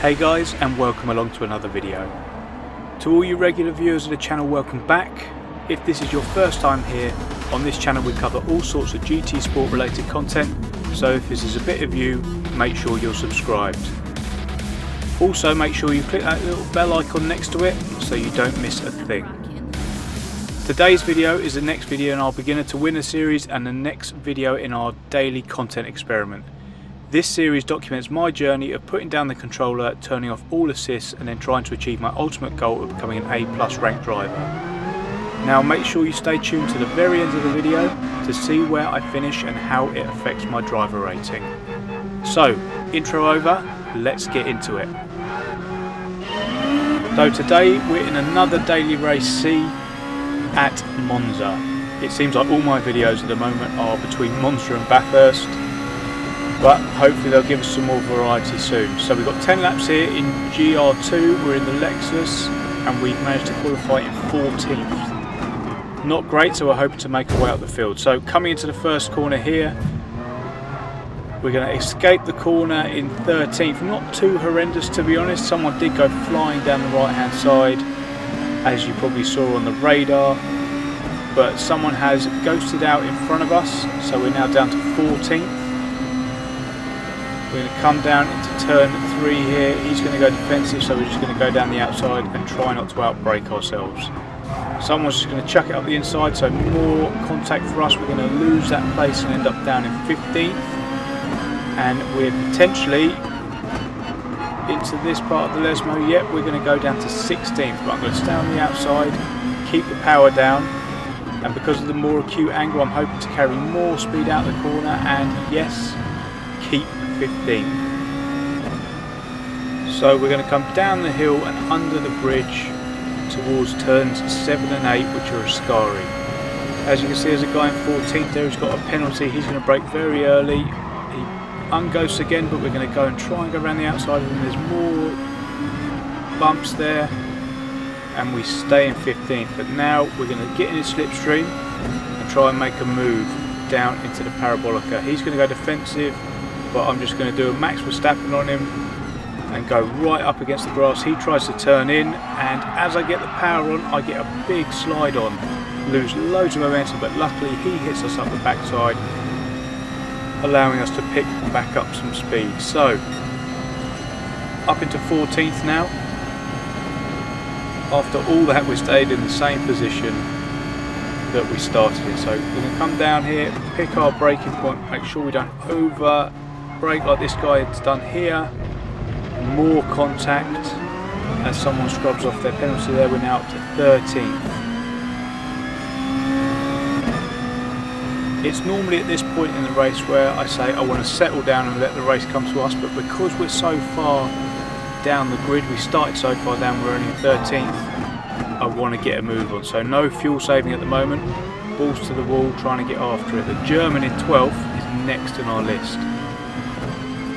Hey guys, and welcome along to another video. To all you regular viewers of the channel, welcome back. If this is your first time here, on this channel we cover all sorts of GT Sport related content, so if this is a bit of you, make sure you're subscribed. Also make sure you click that little bell icon next to it so you don't miss a thing. Today's video is the next video in our Beginner to Winner series and the next video in our daily content experiment. This series documents my journey of putting down the controller, turning off all assists and then trying to achieve my ultimate goal of becoming an A+ ranked driver. Now make sure you stay tuned to the very end of the video to see where I finish and how it affects my driver rating. So, intro over, let's get into it. So today we're in another daily race C at Monza. It seems like all my videos at the moment are between Monza and Bathurst, but hopefully they'll give us some more variety soon. So we've got 10 laps here in GR2, we're in the Lexus and we've managed to qualify in 14th. Not great, so we're hoping to make our way up the field. So coming into the first corner here, we're going to escape the corner in 13th. Not too horrendous to be honest, someone did go flying down the right hand side, as you probably saw on the radar, but someone has ghosted out in front of us, so we're now down to 14th. We're going to come down into turn 3 here. He's going to go defensive, so we're just going to go down the outside and try not to outbrake ourselves. Someone's just going to chuck it up the inside, so more contact for us. We're going to lose that place and end up down in 15th. And we're potentially into this part of the Lesmo. Yep, we're going to go down to 16th, but I'm going to stay on the outside, keep the power down, and because of the more acute angle I'm hoping to carry more speed out the corner and yes, keep 15th. So we're going to come down the hill and under the bridge towards turns 7 and 8, which are Ascari. As you can see, there's a guy in 14th there who's got a penalty. He's going to brake very early. He unghosts again, but we're going to go and try and go around the outside of him. There's more bumps there and we stay in 15th, but now we're going to get in his slipstream and try and make a move down into the Parabolica. He's going to go defensive, but I'm just going to do a Max Verstappen on him and go right up against the grass. He tries to turn in, and as I get the power on, I get a big slide on, lose loads of momentum, but luckily he hits us up the backside, allowing us to pick back up some speed. So up into 14th now. After all that, we stayed in the same position that we started in. So we're going to come down here, pick our braking point, make sure we don't over brake like this guy has done here. More contact as someone scrubs off their penalty there. We're now up to 13th. It's normally at this point in the race where I say I want to settle down and let the race come to us, but because we're so far down the grid, we started so far down, we're only 13th, I want to get a move on. So no fuel saving at the moment, balls to the wall, trying to get after it. The German in 12th is next in our list.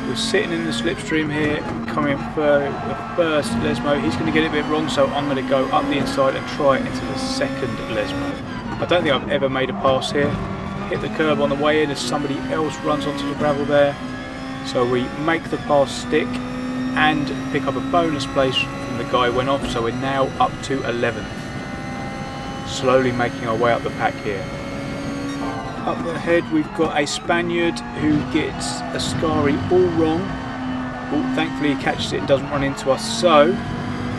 We're sitting in the slipstream here, coming for the first Lesmo. He's going to get it a bit wrong, so I'm going to go up the inside and try it into the second Lesmo. I don't think I've ever made a pass here. Hit the curb on the way in as somebody else runs onto the gravel there. So we make the pass stick and pick up a bonus place from the guy who went off, so we're now up to 11th. Slowly making our way up the pack here. Up ahead we've got a Spaniard who gets Ascari all wrong. Oh, thankfully he catches it and doesn't run into us, so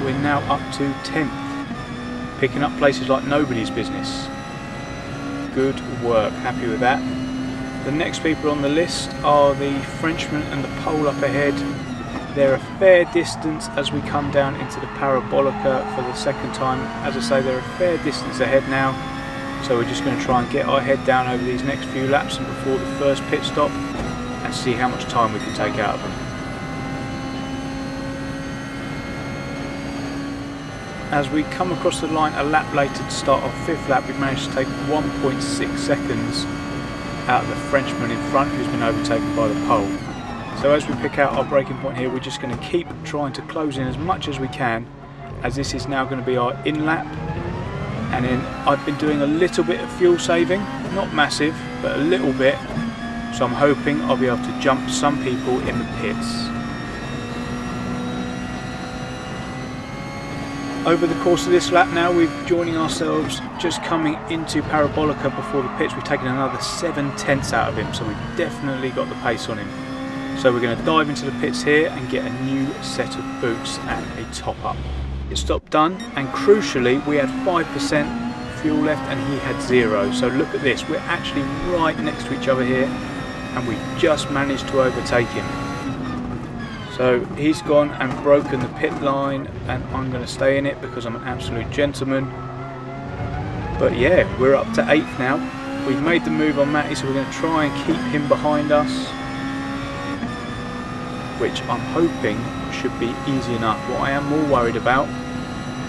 we're now up to 10th. Picking up places like nobody's business. Good work, happy with that. The next people on the list are the Frenchman and the Pole up ahead. They're a fair distance as we come down into the Parabolica for the second time. As I say, they're a fair distance ahead now. So we're just going to try and get our head down over these next few laps and before the first pit stop and see how much time we can take out of them. As we come across the line a lap later to start our 5th lap, we've managed to take 1.6 seconds out of the Frenchman in front who's been overtaken by the Pole. So as we pick out our braking point here, we're just going to keep trying to close in as much as we can, as this is now going to be our in lap. And then I've been doing a little bit of fuel saving, not massive, but a little bit, so I'm hoping I'll be able to jump some people in the pits. Over the course of this lap now, we're joining ourselves just coming into Parabolica before the pits. We've taken another 7/10 out of him, so we've definitely got the pace on him. So we're going to dive into the pits here and get a new set of boots and a top up. It stopped done, and crucially we had 5% fuel left and he had 0. So look at this, we're actually right next to each other here and we've just managed to overtake him. So he's gone and broken the pit line, and I'm going to stay in it because I'm an absolute gentleman. But yeah, we're up to 8th now. We've made the move on Matty, so we're going to try and keep him behind us, which I'm hoping should be easy enough. What I am more worried about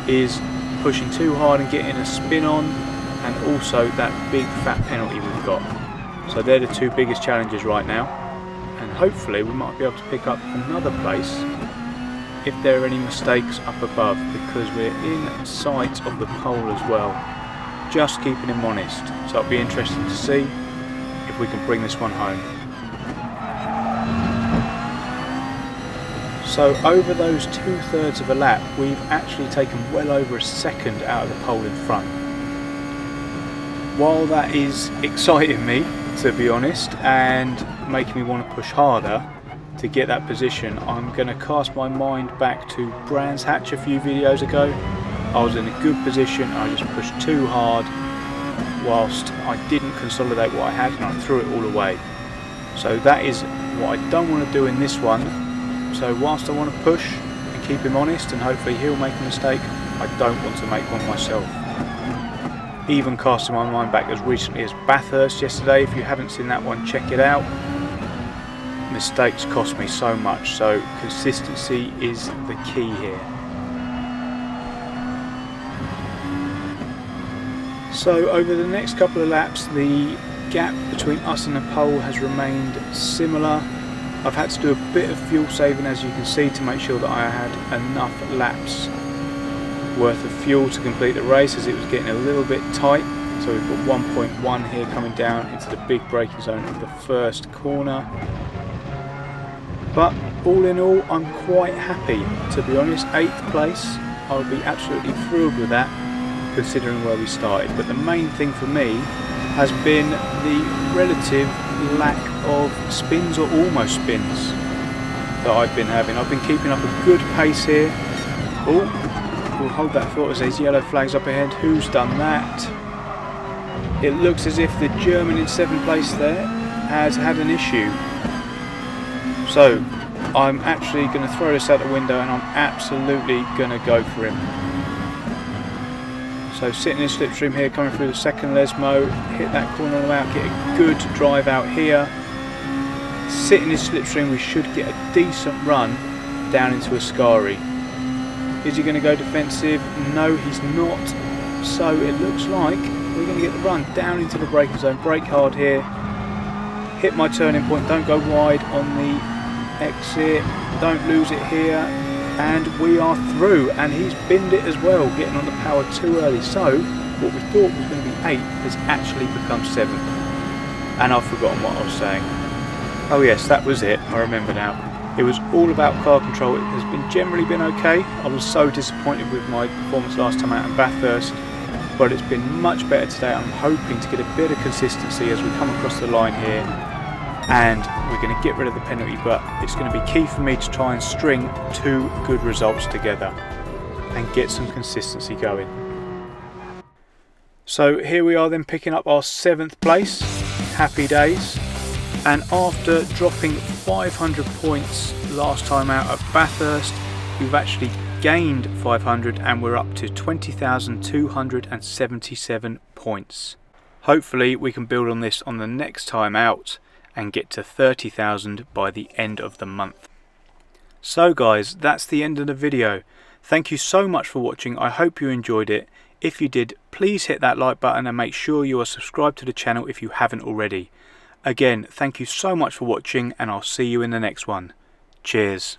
is pushing too hard and getting a spin on, and also that big fat penalty we've got. So they're the two biggest challenges right now. And hopefully we might be able to pick up another place if there are any mistakes up above, because we're in sight of the pole as well, just keeping him honest. So it'll be interesting to see if we can bring this one home. So over those 2/3 of a lap, we've actually taken well over a second out of the pole in front. While that is exciting me, to be honest, and making me want to push harder to get that position, I'm going to cast my mind back to Brands Hatch a few videos ago. I was in a good position, I just pushed too hard whilst I didn't consolidate what I had, and I threw it all away. So that is what I don't want to do in this one. So whilst I want to push and keep him honest and hopefully he'll make a mistake, I don't want to make one myself. Even casting my mind back as recently as Bathurst yesterday. If you haven't seen that one, check it out. Mistakes cost me so much, so consistency is the key here. So over the next couple of laps, the gap between us and the pole has remained similar. I've had to do a bit of fuel saving, as you can see, to make sure that I had enough laps worth of fuel to complete the race, as it was getting a little bit tight. So we've got 1.1 here coming down into the big braking zone of the first corner. But all in all, I'm quite happy, to be honest. 8th place, I'll be absolutely thrilled with that, considering where we started. But the main thing for me has been the relative lack of spins, or almost spins, that I've been having. I've been keeping up a good pace here. Oh, we'll hold that thought as there's yellow flags up ahead. Who's done that? It looks as if the German in 7th place there has had an issue. So I'm actually going to throw this out the window, and I'm absolutely going to go for him. So sitting in slipstream here, coming through the second Lesmo, hit that corner on the way out, get a good drive out here. Sitting in slipstream, we should get a decent run down into Ascari. Is he going to go defensive? No, he's not. So it looks like we're going to get the run down into the braking zone. Brake hard here. Hit my turning point. Don't go wide on the exit. Don't lose it here. And we are through. And he's binned it as well, getting on the power too early. So what we thought was going to be 8th has actually become 7th. And I've forgotten what I was saying. Oh yes, that was it. I remember now. It was all about car control. It has generally been okay. I was so disappointed with my performance last time out in Bathurst, but it's been much better today. I'm hoping to get a bit of consistency as we come across the line here, and we're going to get rid of the penalty, but it's going to be key for me to try and string 2 good results together and get some consistency going. So here we are then, picking up our 7th place. Happy days. And after dropping 500 points last time out at Bathurst, we've actually gained 500 and we're up to 20,277 points. Hopefully we can build on this on the next time out and get to 30,000 by the end of the month. So guys, that's the end of the video. Thank you so much for watching. I hope you enjoyed it. If you did, please hit that like button and make sure you are subscribed to the channel if you haven't already. Again, thank you so much for watching, and I'll see you in the next one. Cheers.